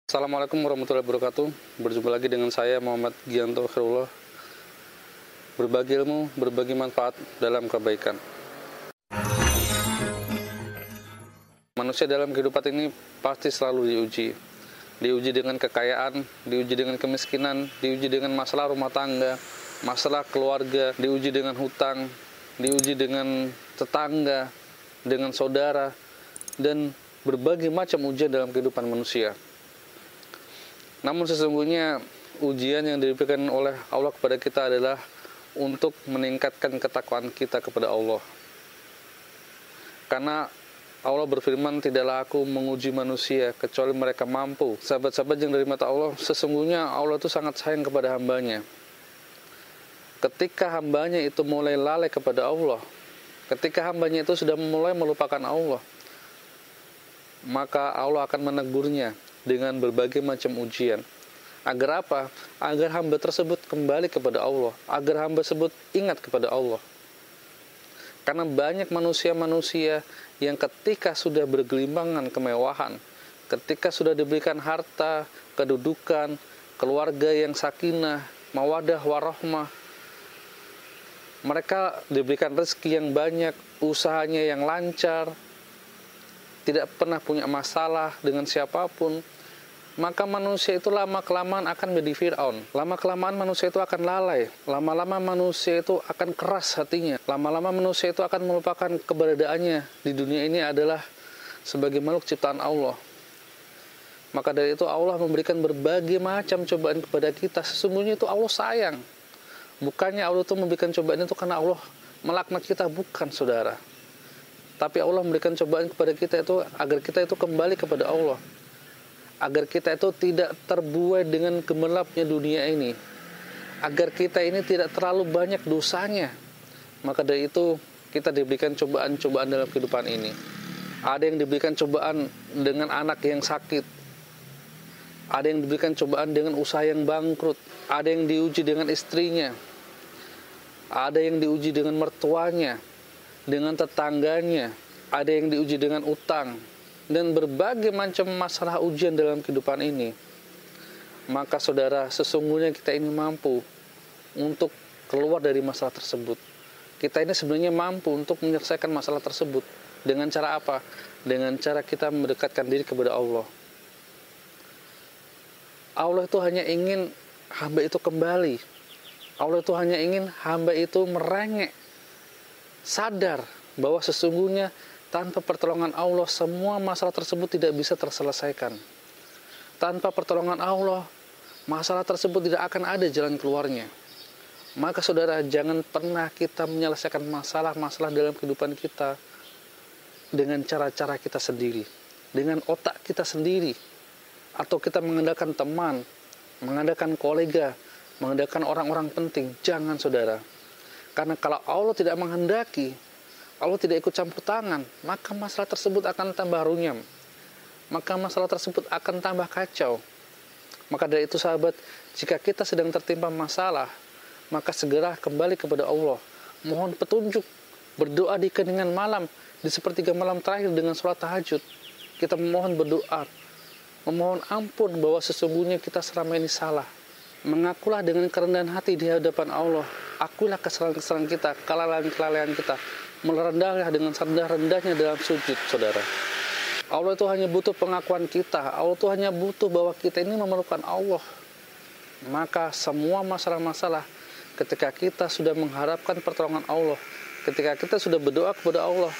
Assalamualaikum warahmatullahi wabarakatuh. Berjumpa lagi dengan saya Muhammad Gianto Khairullah. Berbagi ilmu, berbagi manfaat dalam kebaikan. Manusia dalam kehidupan ini pasti selalu diuji. Diuji dengan kekayaan, diuji dengan kemiskinan, diuji dengan masalah rumah tangga, masalah keluarga, diuji dengan hutang, diuji dengan tetangga, dengan saudara, dan berbagai macam ujian dalam kehidupan manusia. Namun sesungguhnya ujian yang diberikan oleh Allah kepada kita adalah untuk meningkatkan ketakwaan kita kepada Allah. Karena Allah berfirman, tidaklah aku menguji manusia kecuali mereka mampu. Sahabat-sahabat yang dari mata Allah, sesungguhnya Allah itu sangat sayang kepada hambanya. Ketika hambanya itu mulai lalai kepada Allah, ketika hambanya itu sudah mulai melupakan Allah, maka Allah akan menegurnya dengan berbagai macam ujian. Agar apa? Agar hamba tersebut kembali kepada Allah, agar hamba tersebut ingat kepada Allah. Karena banyak manusia-manusia yang ketika sudah bergelimbangan kemewahan, ketika sudah diberikan harta, kedudukan, keluarga yang sakinah, mawadah, warahmah, mereka diberikan rezeki yang banyak, usahanya yang lancar, tidak pernah punya masalah dengan siapapun, maka manusia itu lama-kelamaan akan menjadi Fir'aun. Lama-kelamaan manusia itu akan lalai. Lama-lama manusia itu akan keras hatinya. Lama-lama manusia itu akan melupakan keberadaannya di dunia ini adalah sebagai makhluk ciptaan Allah. Maka dari itu Allah memberikan berbagai macam cobaan kepada kita. Sesungguhnya itu Allah sayang. Bukannya Allah itu memberikan cobaan itu karena Allah melaknat kita, bukan saudara. Tapi Allah memberikan cobaan kepada kita itu agar kita itu kembali kepada Allah. Agar kita itu tidak terbuai dengan gemerlapnya dunia ini. Agar kita ini tidak terlalu banyak dosanya. Maka dari itu kita diberikan cobaan-cobaan dalam kehidupan ini. Ada yang diberikan cobaan dengan anak yang sakit. Ada yang diberikan cobaan dengan usaha yang bangkrut. Ada yang diuji dengan istrinya. Ada yang diuji dengan mertuanya, dengan tetangganya, ada yang diuji dengan utang, dan berbagai macam masalah ujian dalam kehidupan ini. Maka saudara, sesungguhnya kita ini mampu untuk keluar dari masalah tersebut. Kita ini sebenarnya mampu untuk menyelesaikan masalah tersebut. Dengan cara apa? Dengan cara kita mendekatkan diri kepada Allah. Allah itu hanya ingin hamba itu kembali. Allah itu hanya ingin hamba itu merengek, sadar bahwa sesungguhnya tanpa pertolongan Allah semua masalah tersebut tidak bisa terselesaikan. Tanpa pertolongan Allah masalah tersebut tidak akan ada jalan keluarnya. Maka saudara, jangan pernah kita menyelesaikan masalah-masalah dalam kehidupan kita dengan cara-cara kita sendiri, dengan otak kita sendiri, atau kita mengandalkan teman, mengandalkan kolega, mengandalkan orang-orang penting. Jangan saudara. Karena kalau Allah tidak menghendaki, Allah tidak ikut campur tangan, maka masalah tersebut akan tambah runyam. Maka masalah tersebut akan tambah kacau. Maka dari itu sahabat, jika kita sedang tertimpa masalah, maka segera kembali kepada Allah. Mohon petunjuk, berdoa di keningan malam, di sepertiga malam terakhir dengan sholat tahajud. Kita memohon berdoa, memohon ampun bahwa sesungguhnya kita selama ini salah. Mengakulah dengan kerendahan hati di hadapan Allah. Akulah kesalahan-kesalahan kita, kelalaian-kelalaian kita. Merendahlah dengan rendah-rendahnya dalam sujud, saudara. Allah itu hanya butuh pengakuan kita. Allah itu hanya butuh bahwa kita ini memerlukan Allah. Maka semua masalah-masalah ketika kita sudah mengharapkan pertolongan Allah, ketika kita sudah berdoa kepada Allah,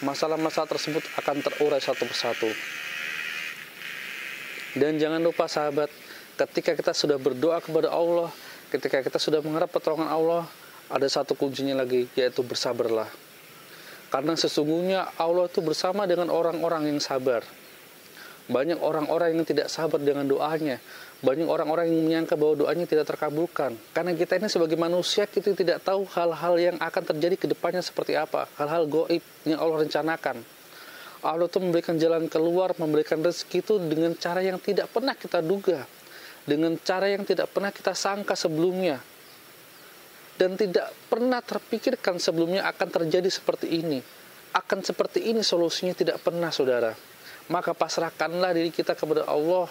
masalah-masalah tersebut akan terurai satu persatu. Dan jangan lupa sahabat, ketika kita sudah berdoa kepada Allah, ketika kita sudah mengharap pertolongan Allah, ada satu kuncinya lagi, yaitu bersabarlah. Karena sesungguhnya Allah itu bersama dengan orang-orang yang sabar. Banyak orang-orang yang tidak sabar dengan doanya. Banyak orang-orang yang menyangka bahwa doanya tidak terkabulkan. Karena kita ini sebagai manusia, kita tidak tahu hal-hal yang akan terjadi ke depannya seperti apa. Hal-hal gaib yang Allah rencanakan. Allah itu memberikan jalan keluar, memberikan rezeki itu dengan cara yang tidak pernah kita duga. Dengan cara yang tidak pernah kita sangka sebelumnya. Dan tidak pernah terpikirkan sebelumnya akan terjadi seperti ini. Akan seperti ini solusinya tidak pernah, saudara. Maka pasrahkanlah diri kita kepada Allah.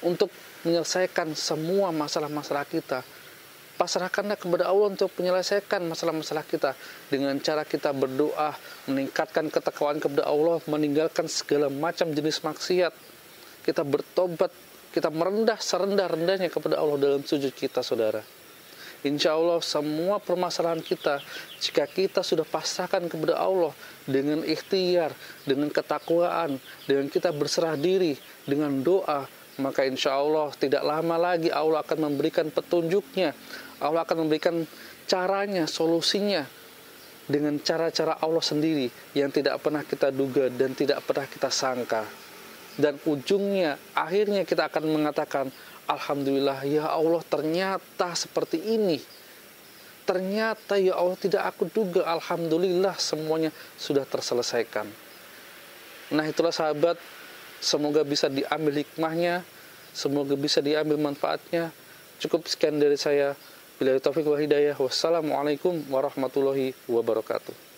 untuk menyelesaikan semua masalah-masalah kita. Pasrahkanlah kepada Allah untuk menyelesaikan masalah-masalah kita dengan cara kita berdoa, meningkatkan ketakwaan kepada Allah, meninggalkan segala macam jenis maksiat. Kita bertobat, kita merendah serendah-rendahnya kepada Allah dalam sujud kita, saudara. Insya Allah semua permasalahan kita, jika kita sudah pasrahkan kepada Allah dengan ikhtiar, dengan ketakwaan, dengan kita berserah diri, dengan doa, maka insya Allah tidak lama lagi Allah akan memberikan petunjuknya. Allah akan memberikan caranya, solusinya dengan cara-cara Allah sendiri yang tidak pernah kita duga dan tidak pernah kita sangka. Dan ujungnya, akhirnya kita akan mengatakan, alhamdulillah ya Allah, ternyata seperti ini. Ternyata ya Allah tidak aku duga, alhamdulillah semuanya sudah terselesaikan. Nah itulah sahabat, semoga bisa diambil hikmahnya, semoga bisa diambil manfaatnya. Cukup sekian dari saya. Billahi taufiq wal hidayah. Wassalamualaikum warahmatullahi wabarakatuh.